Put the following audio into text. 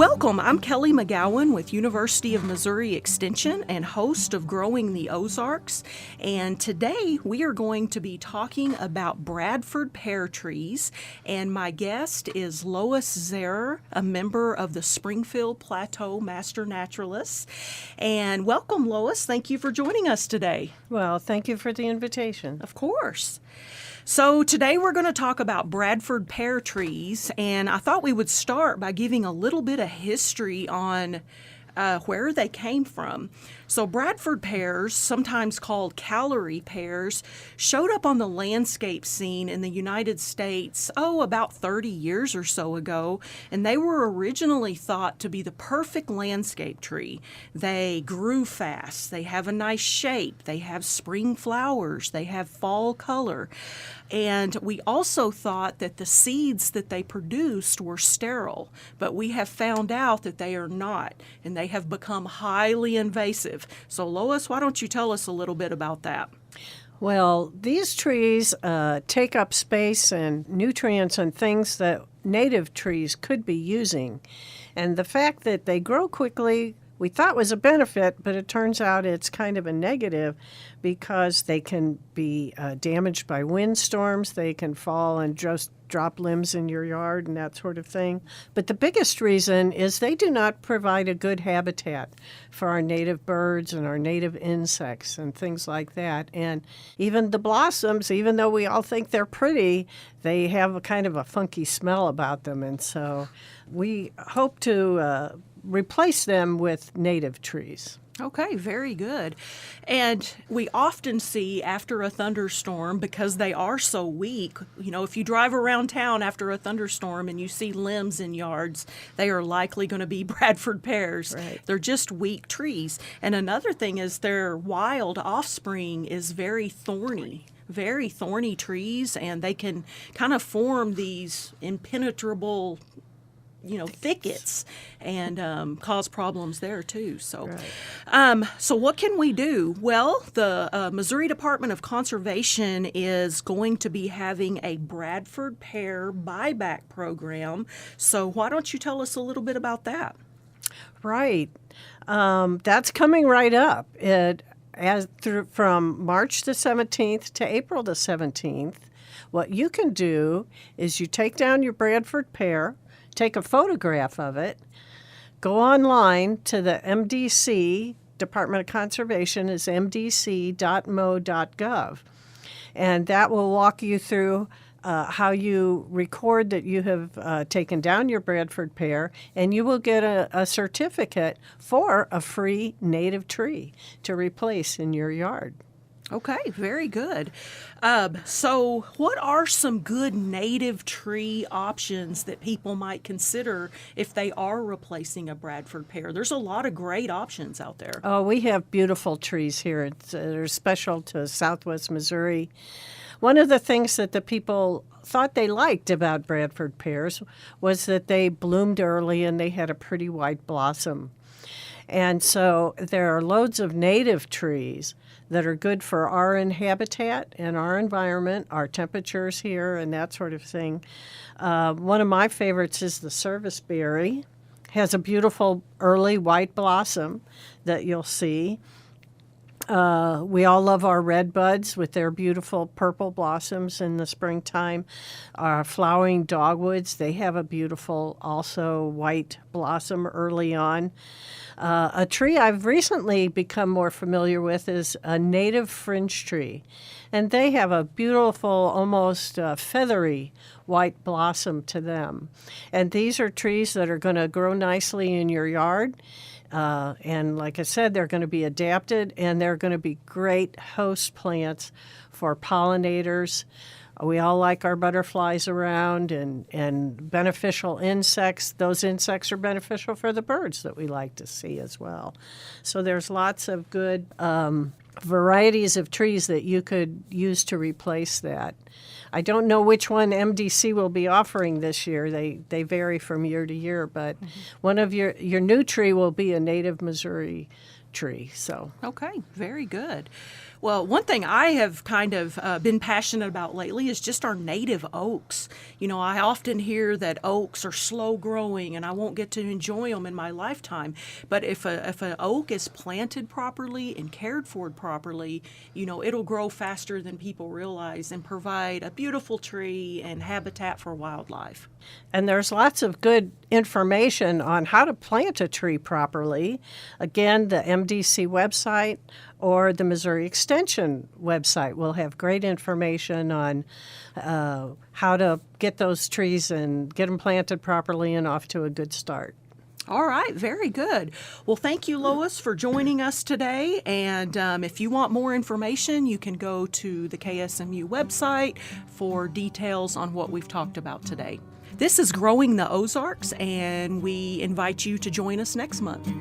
Welcome, I'm Kelly McGowan with University of Missouri Extension and host of Growing the Ozarks. And today we are going to be talking about Bradford pear trees. And my guest is Lois Zerrer, a member of the Springfield Plateau Master Naturalists. And welcome, Lois. Thank you for joining us today. Well, thank you for the invitation. Of course. So today we're going to talk about Bradford pear trees, and I thought we would start by giving a little bit of history on where they came from. So Bradford pears, sometimes called Callery pears, showed up on the landscape scene in the United States, about 30 years or so ago, and they were originally thought to be the perfect landscape tree. They grew fast, they have a nice shape, they have spring flowers, they have fall color, and we also thought that the seeds that they produced were sterile, but we have found out that they are not, and they have become highly invasive. So Lois, why don't you tell us a little bit about that? Well, these trees take up space and nutrients and things that native trees could be using. And the fact that they grow quickly we thought was a benefit, but it turns out it's kind of a negative because they can be damaged by windstorms. They can fall and just drop limbs in your yard and that sort of thing. But the biggest reason is they do not provide a good habitat for our native birds and our native insects and things like that. And even the blossoms, even though we all think they're pretty, they have a kind of a funky smell about them. And so we hope to replace them with native trees. Okay, very good. And we often see after a thunderstorm, because they are so weak, if you drive around town after a thunderstorm and you see limbs in yards, they are likely going to be Bradford pears. Right. They're just weak trees. And another thing is their wild offspring is very thorny trees, and they can kind of form these impenetrable thickets and cause problems there too. So, Right. So what can we do? Well, the Missouri Department of Conservation is going to be having a Bradford pear buyback program. So why don't you tell us a little bit about that? Right. That's coming right up. From March the 17th to April the 17th, what you can do is you take down your Bradford pear, take a photograph of it, go online to the MDC, Department of Conservation is mdc.mo.gov, and that will walk you through how you record that you have taken down your Bradford pear, and you will get a certificate for a free native tree to replace in your yard. Okay, very good. So what are some good native tree options that people might consider if they are replacing a Bradford pear? There's a lot of great options out there. Oh, we have beautiful trees here. They're special to Southwest Missouri. One of the things that the people thought they liked about Bradford pears was that they bloomed early and they had a pretty white blossom. And so there are loads of native trees that are good for our habitat and our environment, our temperatures here, and that sort of thing. One of my favorites is the serviceberry. Has a beautiful early white blossom that you'll see. We all love our red buds with their beautiful purple blossoms in the springtime. Our flowering dogwoods, they have a beautiful also white blossom early on. A tree I've recently become more familiar with is a native fringe tree. And they have a beautiful, almost feathery white blossom to them. And these are trees that are going to grow nicely in your yard. And like I said, they're going to be adapted, and they're going to be great host plants for pollinators. We all like our butterflies around and beneficial insects. Those insects are beneficial for the birds that we like to see as well. So there's lots of good varieties of trees that you could use to replace that. I don't know which one MDC will be offering this year. They vary from year to year, but one of your new tree will be a native Missouri tree. So okay, very good. Well, one thing I have kind of been passionate about lately is just our native oaks. You know, I often hear that oaks are slow growing and I won't get to enjoy them in my lifetime. But if an oak is planted properly and cared for properly, you know, it'll grow faster than people realize and provide a beautiful tree and habitat for wildlife. And there's lots of good information on how to plant a tree properly. Again, the MDC website or the Missouri Extension website will have great information on how to get those trees and get them planted properly and off to a good start. All right, very good. Well, thank you, Lois, for joining us today. And if you want more information, you can go to the KSMU website for details on what we've talked about today. This is Growing the Ozarks, and we invite you to join us next month.